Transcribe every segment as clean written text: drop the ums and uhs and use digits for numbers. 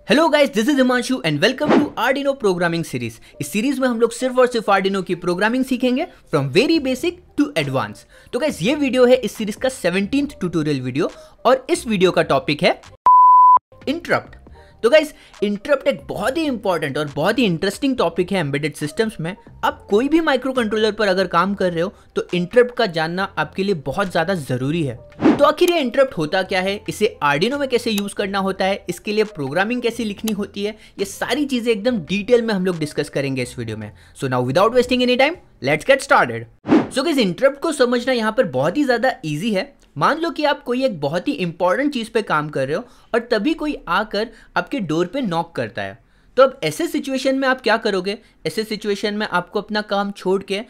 Hello guys, this is Himanshu and welcome to Arduino programming series. इस series में हम लोग सिर्फ और सिर्फ आर्डिनो की प्रोग्रामिंग सीखेंगे from very basic to advance. तो गाइस, ये वीडियो है इस सीरीज का 17th ट्यूटोरियल वीडियो और इस वीडियो का टॉपिक है इंटरप्ट। तो गाइस, इंटरप्ट एक बहुत ही इंपॉर्टेंट और बहुत ही इंटरेस्टिंग टॉपिक है एम्बेडेड सिस्टम्स में। आप कोई भी माइक्रो कंट्रोलर पर अगर काम कर रहे हो तो इंटरप्ट का जानना आपके लिए बहुत ज़्यादा ज़रूरी है। तो आखिर ये इंटरप्ट होता क्या है, इसे आर्डिनो में कैसे यूज़ करना होता है, इसके लिए प्रोग्रामिंग कैसे लिखनी होती है, ये सारी चीज़ें एकदम डिटेल में हम लोग डिस्कस करेंगे इस वीडियो में। So now without wasting any time, let's get started. So guys, interrupt को समझना यहाँ पर बहुत ही ज़्यादा ईजी है। मान लो कि आप कोई एक बहुत ही इंपॉर्टेंट चीज़ पे काम कर रहे हो और तभी कोई आकर आपके डोर पे नॉक करता है। तो अब ऐसे सिचुएशन में आप क्या करोगे? ऐसे सिचुएशन में आपको अपना काम छोड़ के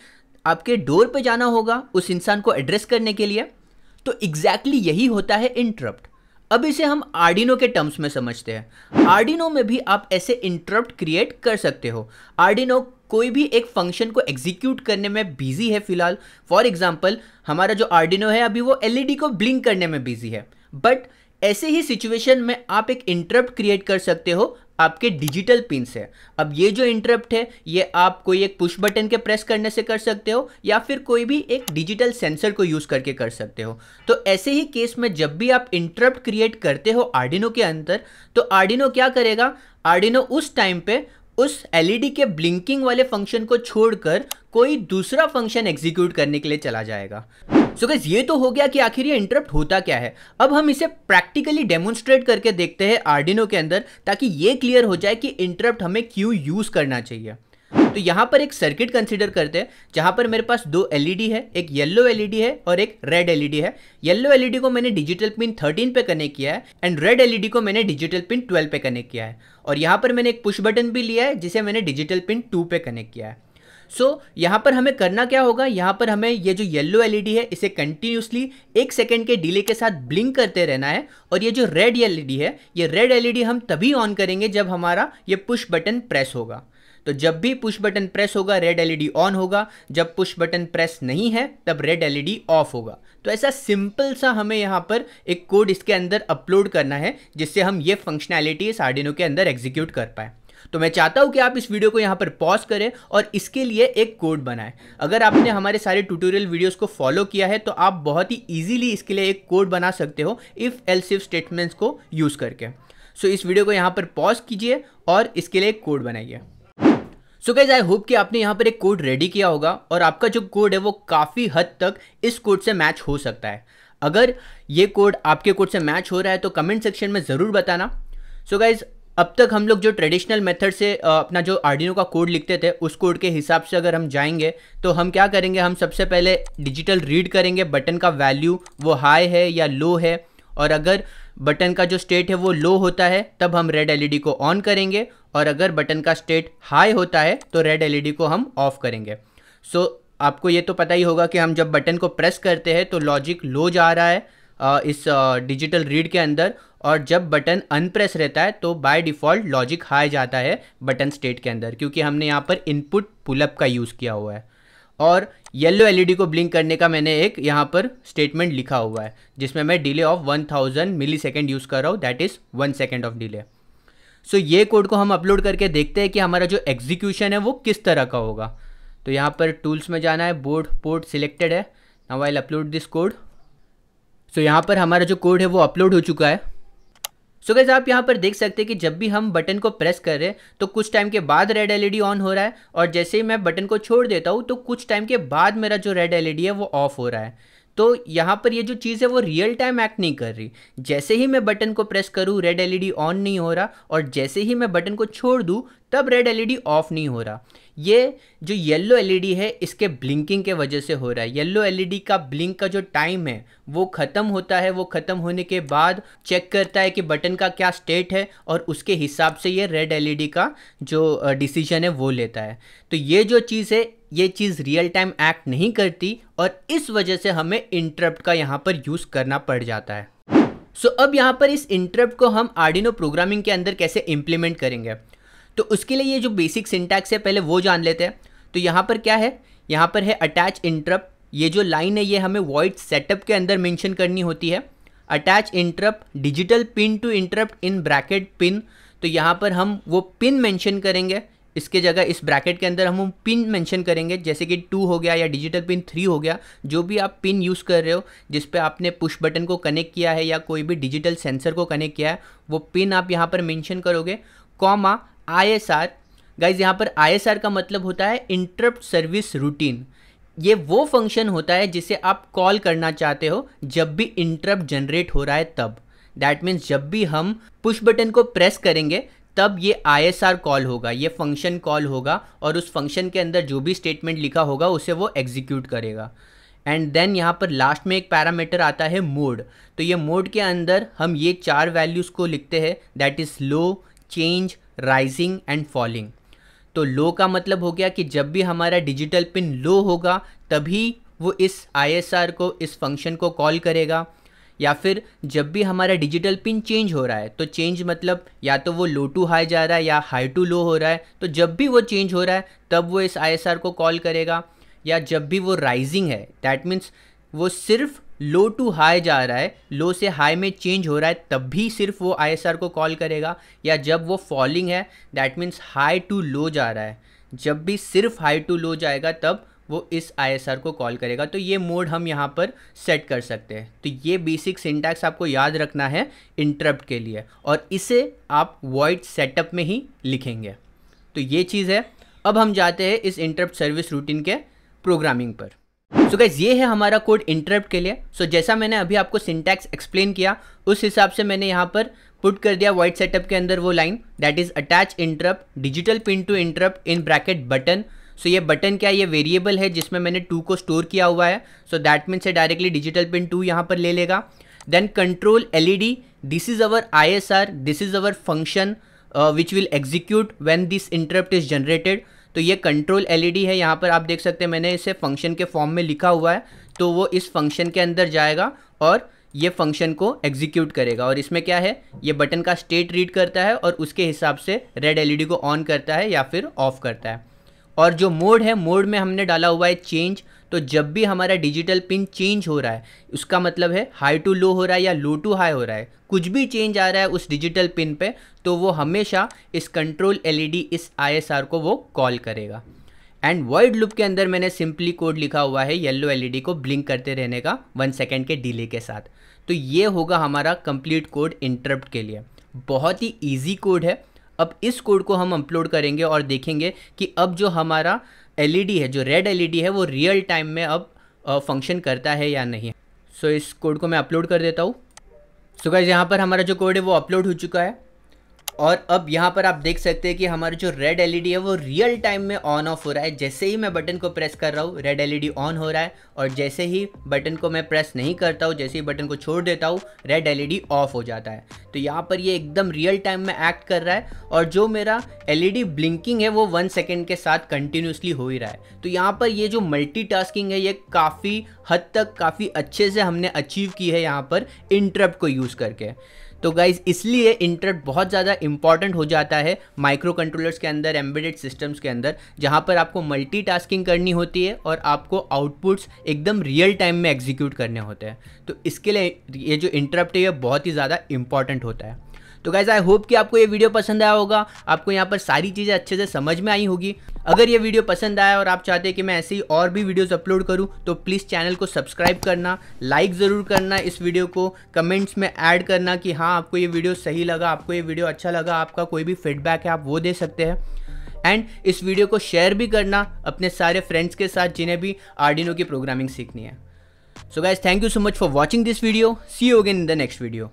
आपके डोर पे जाना होगा उस इंसान को एड्रेस करने के लिए। तो एग्जैक्टली यही होता है इंटरप्ट। अब इसे हम आर्डिनो के टर्म्स में समझते हैं। आर्डिनो में भी आप ऐसे इंटरप्ट क्रिएट कर सकते हो। आर्डिनो कोई भी एक फंक्शन को एग्जीक्यूट करने में बिजी है फिलहाल। फॉर एग्जांपल, हमारा जो आर्डिनो है अभी वो एलईडी को ब्लिंक करने में बिजी है। बट ऐसे ही सिचुएशन में आप एक इंटरप्ट क्रिएट कर सकते हो आपके डिजिटल पिन से। अब ये जो इंटरप्ट है ये आप कोई एक पुश बटन के प्रेस करने से कर सकते हो या फिर कोई भी एक डिजिटल सेंसर को यूज़ करके कर सकते हो। तो ऐसे ही केस में जब भी आप इंटरप्ट क्रिएट करते हो आर्डिनो के अंदर, तो आर्डिनो क्या करेगा? आर्डिनो उस टाइम पे उस एलईडी के ब्लिंकिंग वाले फंक्शन को छोड़कर कोई दूसरा फंक्शन एग्जीक्यूट करने के लिए चला जाएगा। सो गाइस, ये तो हो गया कि आखिर ये इंटरप्ट होता क्या है। अब हम इसे प्रैक्टिकली डेमोन्स्ट्रेट करके देखते हैं आर्डिनो के अंदर, ताकि ये क्लियर हो जाए कि इंटरप्ट हमें क्यों यूज़ करना चाहिए। तो यहाँ पर एक सर्किट कंसीडर करते हैं जहाँ पर मेरे पास दो एलईडी है, एक येलो एलईडी है और एक रेड एलईडी है। येलो एलईडी को मैंने डिजिटल पिन 13 पे कनेक्ट किया है एंड रेड एलईडी को मैंने डिजिटल पिन 12 पे कनेक्ट किया है। और यहाँ पर मैंने एक पुश बटन भी लिया है जिसे मैंने डिजिटल पिन 2 पे कनेक्ट किया है। सो यहाँ पर हमें करना क्या होगा? यहाँ पर हमें ये जो येलो एलईडी है इसे कंटिन्यूसली 1 सेकेंड के डिले के साथ ब्लिंक करते रहना है। और ये जो रेड एलईडी है, ये रेड एलईडी हम तभी ऑन करेंगे जब हमारा ये पुश बटन प्रेस होगा। तो जब भी पुश बटन प्रेस होगा रेड एलईडी ऑन होगा, जब पुश बटन प्रेस नहीं है तब रेड एलईडी ऑफ होगा। तो ऐसा सिंपल सा हमें यहाँ पर एक कोड इसके अंदर अपलोड करना है जिससे हम ये फंक्शनैलिटी इस आर्डिनो के अंदर एग्जीक्यूट कर पाए। तो मैं चाहता हूँ कि आप इस वीडियो को यहाँ पर पॉज करें और इसके लिए एक कोड बनाएं। अगर आपने हमारे सारे ट्यूटोरियल वीडियोस को फॉलो किया है तो आप बहुत ही इजीली इसके लिए एक कोड बना सकते हो इफ़ एल्स इफ स्टेटमेंट्स को यूज़ करके। सो इस वीडियो को यहाँ पर पॉज कीजिए और इसके लिए एक कोड बनाइए। सो गाइस, आई होप कि आपने यहाँ पर एक कोड रेडी किया होगा और आपका जो कोड है वो काफ़ी हद तक इस कोड से मैच हो सकता है। अगर ये कोड आपके कोड से मैच हो रहा है तो कमेंट सेक्शन में ज़रूर बताना। सो गाइस, अब तक हम लोग जो ट्रेडिशनल मेथड से अपना जो आर्डिनो का कोड लिखते थे उस कोड के हिसाब से अगर हम जाएंगे तो हम क्या करेंगे? हम सबसे पहले डिजिटल रीड करेंगे बटन का वैल्यू वो हाई है या लो है, और अगर बटन का जो स्टेट है वो लो होता है तब हम रेड एलईडी को ऑन करेंगे, और अगर बटन का स्टेट हाई होता है तो रेड एलईडी को हम ऑफ करेंगे। सो आपको ये तो पता ही होगा कि हम जब बटन को प्रेस करते हैं तो लॉजिक लो जा रहा है इस डिजिटल रीड के अंदर, और जब बटन अनप्रेस रहता है तो बाय डिफ़ॉल्ट लॉजिक हाई जाता है बटन स्टेट के अंदर, क्योंकि हमने यहाँ पर इनपुट पुलअप का यूज़ किया हुआ है। और येलो एलईडी को ब्लिंक करने का मैंने एक यहाँ पर स्टेटमेंट लिखा हुआ है जिसमें मैं delay of 1000 millisecond use कर रहा हूँ, that is 1 second of delay. So ये कोड को हम अपलोड करके देखते हैं कि हमारा जो एग्जीक्यूशन है वो किस तरह का होगा। तो यहाँ पर टूल्स में जाना है, बोर्ड पोर्ट सिलेक्टेड है। Now I will upload this code. So यहाँ पर हमारा जो कोड है वो अपलोड हो चुका है। सो गाइस, आप यहाँ पर देख सकते हैं कि जब भी हम बटन को प्रेस कर रहे हैं तो कुछ टाइम के बाद रेड एलईडी ऑन हो रहा है, और जैसे ही मैं बटन को छोड़ देता हूँ तो कुछ टाइम के बाद मेरा जो रेड एलईडी है वो ऑफ हो रहा है। तो यहाँ पर ये जो चीज़ है वो रियल टाइम एक्ट नहीं कर रही। जैसे ही मैं बटन को प्रेस करूँ रेड एलईडी ऑन नहीं हो रहा, और जैसे ही मैं बटन को छोड़ दूँ तब रेड एलईडी ऑफ नहीं हो रहा। ये जो येलो एलईडी है इसके ब्लिंकिंग के वजह से हो रहा है। येलो एलईडी का ब्लिंक का जो टाइम है वो ख़त्म होता है, वो ख़त्म होने के बाद चेक करता है कि बटन का क्या स्टेट है और उसके हिसाब से ये रेड एलईडी का जो डिसीजन है वो लेता है। तो ये जो चीज़ है ये चीज़ रियल टाइम एक्ट नहीं करती और इस वजह से हमें इंटरप्ट का यहाँ पर यूज़ करना पड़ जाता है। सो अब यहाँ पर इस इंटरप्ट को हम आर्डिनो प्रोग्रामिंग के अंदर कैसे इम्प्लीमेंट करेंगे, तो उसके लिए ये जो बेसिक सिंटैक्स है पहले वो जान लेते हैं। तो यहाँ पर क्या है? यहाँ पर है अटैच इंटरप्ट। ये जो लाइन है ये हमें वॉइड सेटअप के अंदर मेंशन करनी होती है। Attach interrupt digital pin to interrupt in bracket pin. तो यहाँ पर हम वो पिन मेंशन करेंगे, इसके जगह इस ब्रैकेट के अंदर हम पिन मेंशन करेंगे, जैसे कि 2 हो गया या डिजिटल पिन 3 हो गया, जो भी आप पिन यूज़ कर रहे हो जिस पे आपने पुश बटन को कनेक्ट किया है या कोई भी डिजिटल सेंसर को कनेक्ट किया है, वो पिन आप यहाँ पर मेंशन करोगे, कॉमा ISR। गाइज यहाँ पर ISR का मतलब होता है इंटरप्ट सर्विस रूटीन। ये वो फंक्शन होता है जिसे आप कॉल करना चाहते हो जब भी इंटरप्ट जनरेट हो रहा है तब। दैट मीन्स जब भी हम पुश बटन को प्रेस करेंगे तब ये ISR कॉल होगा, ये फंक्शन कॉल होगा और उस फंक्शन के अंदर जो भी स्टेटमेंट लिखा होगा उसे वो एग्जीक्यूट करेगा। एंड देन यहाँ पर लास्ट में एक पैरामीटर आता है मोड। तो ये मोड के अंदर हम ये 4 वैल्यूज़ को लिखते हैं, that is low, change, rising and falling. तो लो का मतलब हो गया कि जब भी हमारा डिजिटल पिन लो होगा तभी वो इस ISR को, इस फंक्शन को कॉल करेगा। या फिर जब भी हमारा डिजिटल पिन चेंज हो रहा है, तो चेंज मतलब या तो वो लो टू हाई जा रहा है या हाई टू लो हो रहा है, तो जब भी वो चेंज हो रहा है तब वो इस ISR को कॉल करेगा। या जब भी वो राइजिंग है, दैट मीन्स वो सिर्फ लो टू हाई जा रहा है, लो से हाई में चेंज हो रहा है, तब भी सिर्फ वो ISR को कॉल करेगा। या जब वो फॉलिंग है, that means high to low जा रहा है, जब भी सिर्फ हाई टू लो जाएगा तब वो इस ISR को कॉल करेगा। तो ये मोड हम यहाँ पर सेट कर सकते हैं। तो ये बेसिक सिंटैक्स आपको याद रखना है इंटरप्ट के लिए, और इसे आप वॉइड सेटअप में ही लिखेंगे। तो ये चीज़ है। अब हम जाते हैं इस इंटरप्ट सर्विस रूटीन के प्रोग्रामिंग पर। सो गाइस, ये है हमारा कोड इंटरप्ट के लिए। सो जैसा मैंने अभी आपको सिंटैक्स एक्सप्लेन किया उस हिसाब से मैंने यहाँ पर पुट कर दिया वॉइड सेटअप के अंदर वो line, that is attach interrupt digital pin to interrupt in bracket button. So ये बटन क्या है, ये वेरिएबल है जिसमें मैंने 2 को स्टोर किया हुआ है। सो दैट मीन्स से डायरेक्टली डिजिटल पिन 2 यहाँ पर ले लेगा। Then control LED, this is our ISR, this is our function which will execute when this interrupt is generated. तो ये कंट्रोल LED है, यहाँ पर आप देख सकते हैं मैंने इसे फंक्शन के फॉर्म में लिखा हुआ है। तो वो इस फंक्शन के अंदर जाएगा और ये फंक्शन को एग्जीक्यूट करेगा। और इसमें क्या है, ये बटन का स्टेट रीड करता है और उसके हिसाब से रेड LED को ऑन करता है या फिर ऑफ करता है। और जो मोड है, मोड में हमने डाला हुआ है चेंज। तो जब भी हमारा डिजिटल पिन चेंज हो रहा है, उसका मतलब है हाई टू लो हो रहा है या लो टू हाई हो रहा है, कुछ भी चेंज आ रहा है उस डिजिटल पिन पे, तो वो हमेशा इस कंट्रोल LED, इस ISR को वो कॉल करेगा। एंड वॉइड लूप के अंदर मैंने सिंपली कोड लिखा हुआ है येलो LED को ब्लिंक करते रहने का 1 सेकेंड के डिले के साथ। तो ये होगा हमारा कंप्लीट कोड इंटरप्ट के लिए। बहुत ही ईजी कोड है। अब इस कोड को हम अपलोड करेंगे और देखेंगे कि अब जो हमारा LED है, जो रेड LED है, वो रियल टाइम में अब फंक्शन करता है या नहीं। सो इस कोड को मैं अपलोड कर देता हूँ। सो गाइस, यहाँ पर हमारा जो कोड है वो अपलोड हो चुका है और अब यहाँ पर आप देख सकते हैं कि हमारा जो रेड LED है वो रियल टाइम में ऑन ऑफ हो रहा है। जैसे ही मैं बटन को प्रेस कर रहा हूँ रेड LED ऑन हो रहा है, और जैसे ही बटन को मैं प्रेस नहीं करता हूँ, जैसे ही बटन को छोड़ देता हूँ, रेड LED ऑफ हो जाता है। तो यहाँ पर ये एकदम रियल टाइम में एक्ट कर रहा है और जो मेरा LED ब्लिंकिंग है वो 1 सेकेंड के साथ कंटिन्यूसली हो ही रहा है। तो यहाँ पर ये जो मल्टीटास्किंग है ये काफ़ी हद तक काफ़ी अच्छे से हमने अचीव की है यहाँ पर इंटरप्ट को यूज़ करके। तो गाइज, इसलिए इंटरप्ट बहुत ज़्यादा इंपॉर्टेंट हो जाता है माइक्रो कंट्रोलर्स के अंदर, एम्बेडेड सिस्टम्स के अंदर, जहाँ पर आपको मल्टीटास्किंग करनी होती है और आपको आउटपुट्स एकदम रियल टाइम में एग्जीक्यूट करने होते हैं। तो इसके लिए ये जो इंटरप्ट है ये बहुत ही ज़्यादा इंपॉर्टेंट होता है। तो गाइज, आई होप कि आपको ये वीडियो पसंद आया होगा, आपको यहाँ पर सारी चीज़ें अच्छे से समझ में आई होगी। अगर ये वीडियो पसंद आया और आप चाहते हैं कि मैं ऐसे ही और भी वीडियोस अपलोड करूँ तो प्लीज़ चैनल को सब्सक्राइब करना, लाइक ज़रूर करना इस वीडियो को, कमेंट्स में ऐड करना कि हाँ आपको ये वीडियो सही लगा, आपको ये वीडियो अच्छा लगा, आपका कोई भी फीडबैक है आप वो दे सकते हैं। एंड इस वीडियो को शेयर भी करना अपने सारे फ्रेंड्स के साथ जिन्हें भी आर्डिनो की प्रोग्रामिंग सीखनी है। So guys, thank you so much for watching this video. See you again in the next video.